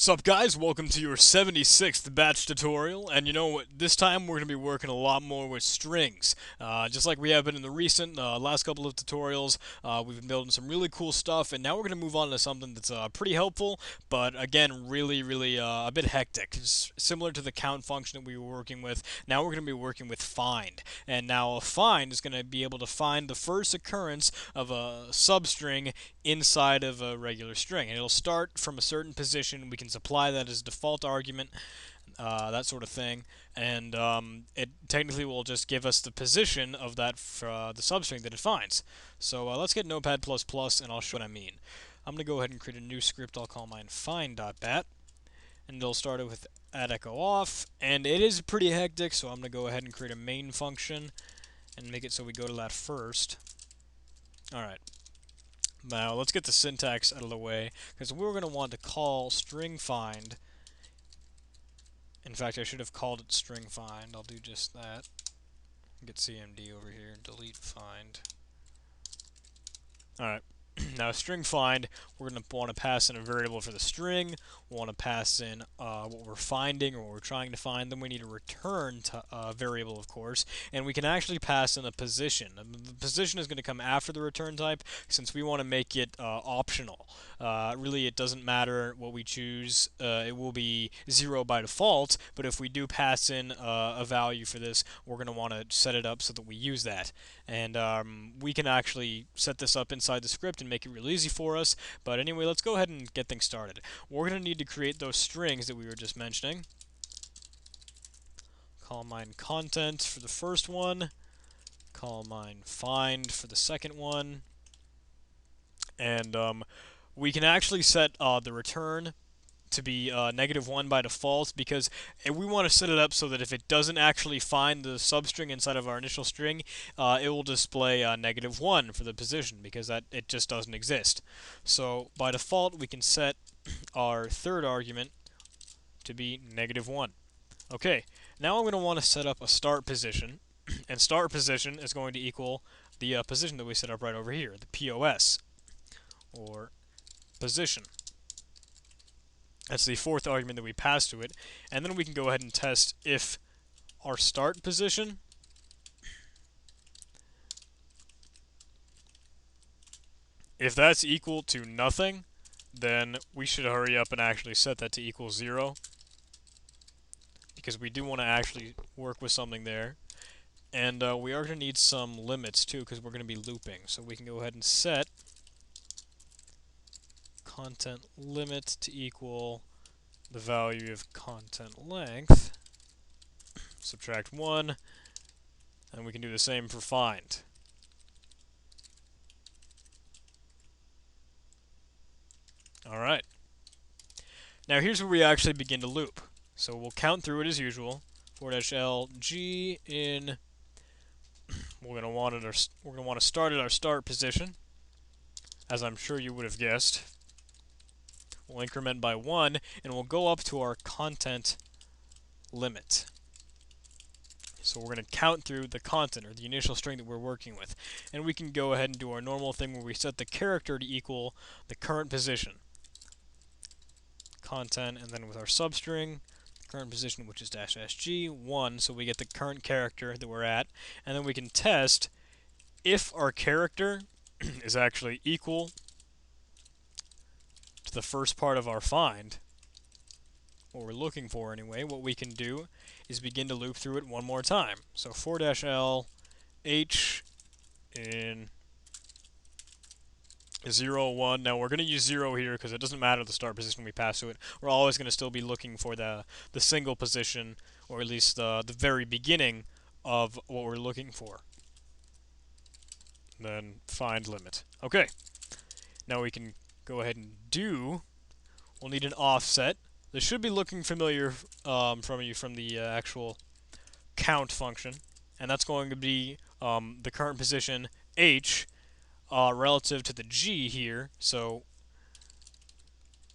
Sup guys, welcome to your 76th batch tutorial, and you know what, this time we're going to be working a lot more with strings. Just like we have been in the recent last couple of tutorials, we've been building some really cool stuff, and now we're going to move on to something that's pretty helpful, but again, really a bit hectic. It's similar to the count function that we were working with. Now we're going to be working with find, and now a find is going to be able to find the first occurrence of a substring inside of a regular string, and it'll start from a certain position. We can supply that as default argument, that sort of thing, and it technically will just give us the position of that the substring that it finds. So let's get Notepad++, and I'll show what I mean. I'm going to go ahead and create a new script. I'll call mine find.bat, and it'll start it with add echo off, and it is pretty hectic, so I'm going to go ahead and create a main function and make it so we go to that first. Alright. Now let's get the syntax out of the way, because we're going to want to call string find. In fact, I should have called it string find. I'll do just that. Get cmd over here and delete find. Alright. Now string find, we're going to want to pass in a variable for the string. We want to pass in what we're finding or what we're trying to find. Then we need a return variable, of course, and we can actually pass in a position. The position is going to come after the return type, since we want to make it optional. Really, it doesn't matter what we choose. It will be 0 by default, but if we do pass in a value for this, we're going to want to set it up so that we use that. And we can actually set this up inside the script and make it real easy for us. But anyway, let's go ahead and get things started. We're going to need to create those strings that we were just mentioning. Call mine content for the first one. Call mine find for the second one. And we can actually set the return to be -1 by default, because we want to set it up so that if it doesn't actually find the substring inside of our initial string, it will display -1 for the position, because it just doesn't exist. So by default, we can set our third argument to be -1. Okay, now I'm going to want to set up a start position, and start position is going to equal the position that we set up right over here, the POS, or position. That's the fourth argument that we pass to it. And then we can go ahead and test if our start position if that's equal to nothing, then we should hurry up and actually set that to equal 0, because we do want to actually work with something there. And we are going to need some limits too, because we're going to be looping. So we can go ahead and set content limit to equal the value of content length, subtract 1, and we can do the same for find. Alright. Now here's where we actually begin to loop. So we'll count through it as usual. _l g in. We're going to want to start at our start position, as I'm sure you would have guessed. We'll increment by 1, and we'll go up to our content limit. So we're going to count through the content, or the initial string that we're working with. And we can go ahead and do our normal thing where we set the character to equal the current position. Content, and then with our substring, current position, which is -sg, 1, so we get the current character that we're at. And then we can test if our character is actually equal to the first part of our find, what we're looking for anyway. What we can do is begin to loop through it one more time. So _l h in 0, 1. Now we're going to use 0 here because it doesn't matter the start position we pass to it. We're always going to still be looking for the single position, or at least the very beginning of what we're looking for. Then find limit. Okay. Now we can go ahead and we'll need an offset. This should be looking familiar from the actual count function, and that's going to be the current position h relative to the g here. So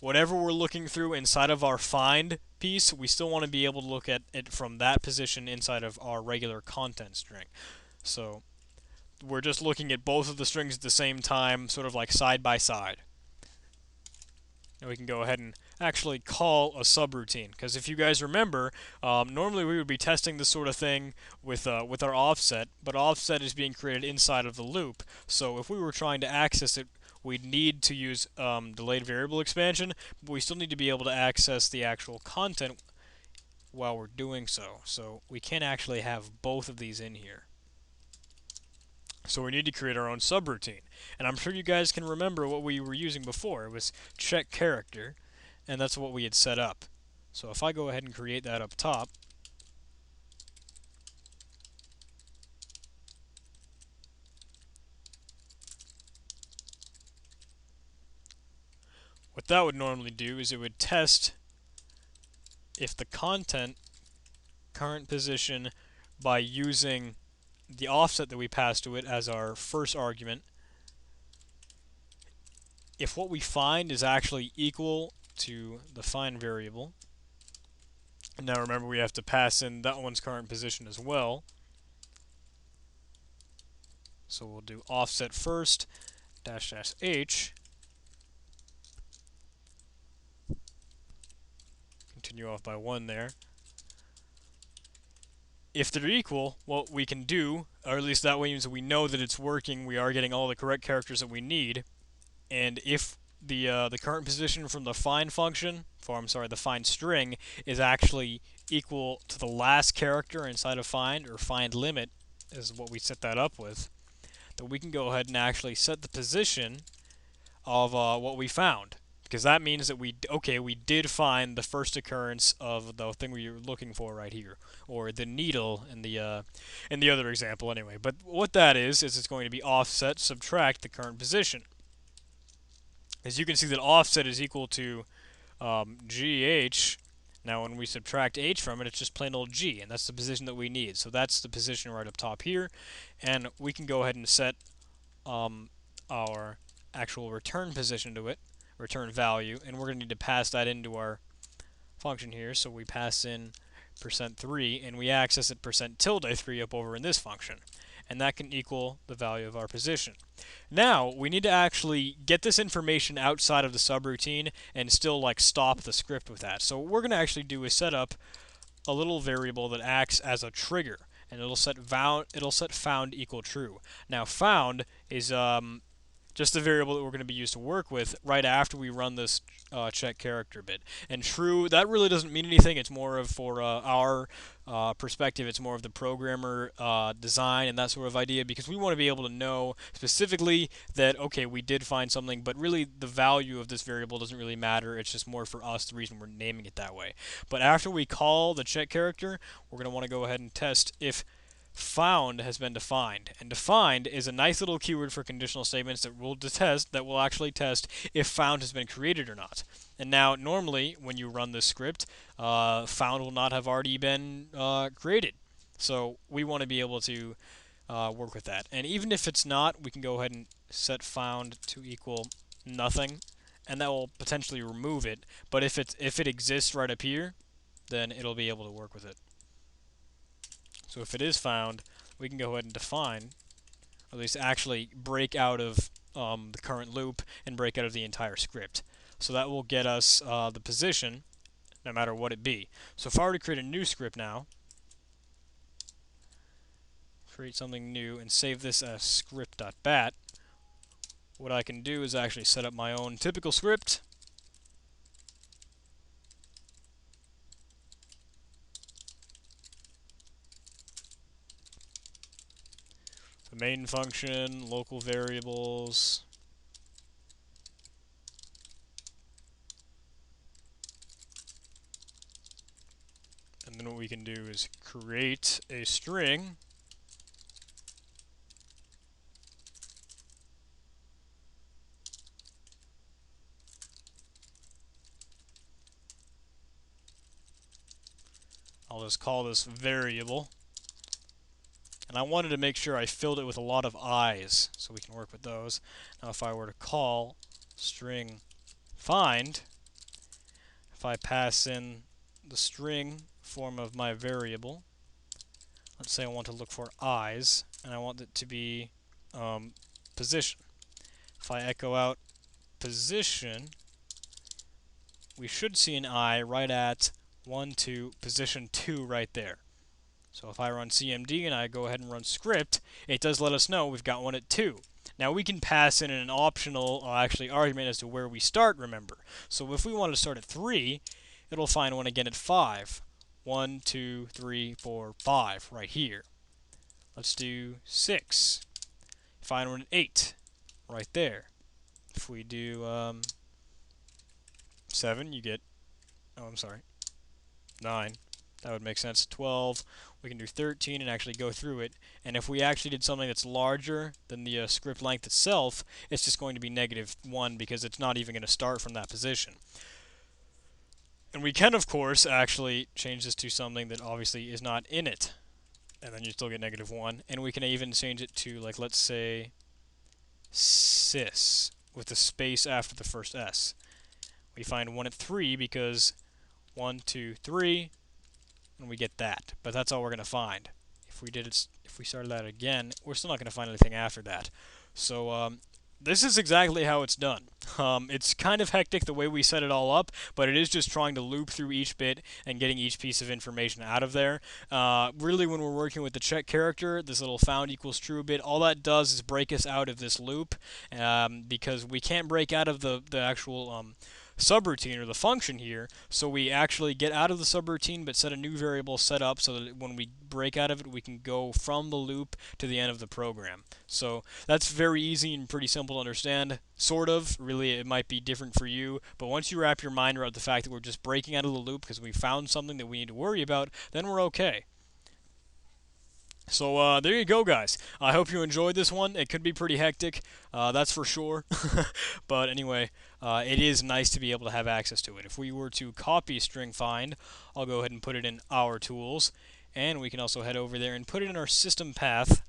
whatever we're looking through inside of our find piece, we still want to be able to look at it from that position inside of our regular content string. So we're just looking at both of the strings at the same time, sort of like side by side. And we can go ahead and actually call a subroutine. Because if you guys remember, normally we would be testing this sort of thing with our offset, but offset is being created inside of the loop. So if we were trying to access it, we'd need to use delayed variable expansion, but we still need to be able to access the actual content while we're doing so. So we can't actually have both of these in here. So we need to create our own subroutine. And I'm sure you guys can remember what we were using before. It was check character, and that's what we had set up. So if I go ahead and create that up top, what that would normally do is it would test if the content current position by using the offset that we passed to it as our first argument. If what we find is actually equal to the find variable, and now remember we have to pass in that one's current position as well. So we'll do offset first, dash dash h, continue off by 1 there. If they're equal, what we can do, or at least that way means we know that it's working, we are getting all the correct characters that we need, and if the current position from the find function, the find string, is actually equal to the last character inside of find, or find limit is what we set that up with, then we can go ahead and actually set the position of what we found. Because that means that we did find the first occurrence of the thing we were looking for right here, or the needle in the other example anyway. But what that is it's going to be offset subtract the current position. As you can see that offset is equal to GH. Now when we subtract H from it, it's just plain old G, and that's the position that we need. So that's the position right up top here, and we can go ahead and set our actual return position to it, return value, and we're going to need to pass that into our function here. So we pass in %3, and we access it %tilde3 up over in this function, and that can equal the value of our position. Now we need to actually get this information outside of the subroutine and still like stop the script with that. So what we're going to actually do is set up a little variable that acts as a trigger, and it'll set found equal true. Now found is just the variable that we're going to be used to work with right after we run this check character bit. And true, that really doesn't mean anything. It's more of, for our perspective, it's more of the programmer design and that sort of idea, because we want to be able to know specifically that, okay, we did find something, but really the value of this variable doesn't really matter. It's just more for us, the reason we're naming it that way. But after we call the check character, we're going to want to go ahead and test if found has been defined. And defined is a nice little keyword for conditional statements that will actually test if found has been created or not. And now normally when you run this script, found will not have already been created. So we want to be able to work with that. And even if it's not, we can go ahead and set found to equal nothing, and that will potentially remove it. But if it exists right up here, then it'll be able to work with it. So if it is found, we can go ahead and define, or at least actually break out of the current loop and break out of the entire script. So that will get us the position, no matter what it be. So if I were to create a new script now, create something new and save this as script.bat, what I can do is actually set up my own typical script. The main function, local variables, and then what we can do is create a string I'll just call this variable. And I wanted to make sure I filled it with a lot of i's, so we can work with those. Now if I were to call string find, if I pass in the string form of my variable, let's say I want to look for i's, and I want it to be position. If I echo out position, we should see an I right at 1, 2, position 2 right there. So if I run CMD and I go ahead and run script, it does let us know we've got one at 2. Now we can pass in an optional, actually, argument as to where we start, remember. So if we want to start at 3, it'll find one again at 5. 1, 2, 3, 4, 5, right here. Let's do 6. Find one at 8, right there. If we do 7, you get, oh, I'm sorry, 9. That would make sense. 12. We can do 13 and actually go through it. And if we actually did something that's larger than the script length itself, it's just going to be -1 because it's not even going to start from that position. And we can, of course, actually change this to something that obviously is not in it. And then you still get -1. And we can even change it to, like, let's say, sys, with the space after the first S. We find 1 at 3 because 1, 2, 3, and we get that. But that's all we're going to find. If we started that again, we're still not going to find anything after that. So this is exactly how it's done. It's kind of hectic the way we set it all up, but it is just trying to loop through each bit and getting each piece of information out of there. Really, when we're working with the check character, this little found equals true bit, all that does is break us out of this loop, because we can't break out of the actual subroutine or the function here, so we actually get out of the subroutine but set a new variable set up so that when we break out of it we can go from the loop to the end of the program. So that's very easy and pretty simple to understand, sort of. Really, it might be different for you, but once you wrap your mind around the fact that we're just breaking out of the loop because we found something that we need to worry about, then we're okay. So there you go, guys. I hope you enjoyed this one. It could be pretty hectic, that's for sure. But anyway, it is nice to be able to have access to it. If we were to copy string find, I'll go ahead and put it in our tools, and we can also head over there and put it in our system path.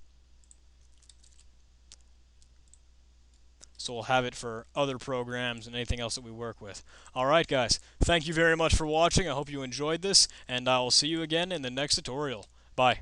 So we'll have it for other programs and anything else that we work with. Alright, guys. Thank you very much for watching. I hope you enjoyed this, and I will see you again in the next tutorial. Bye.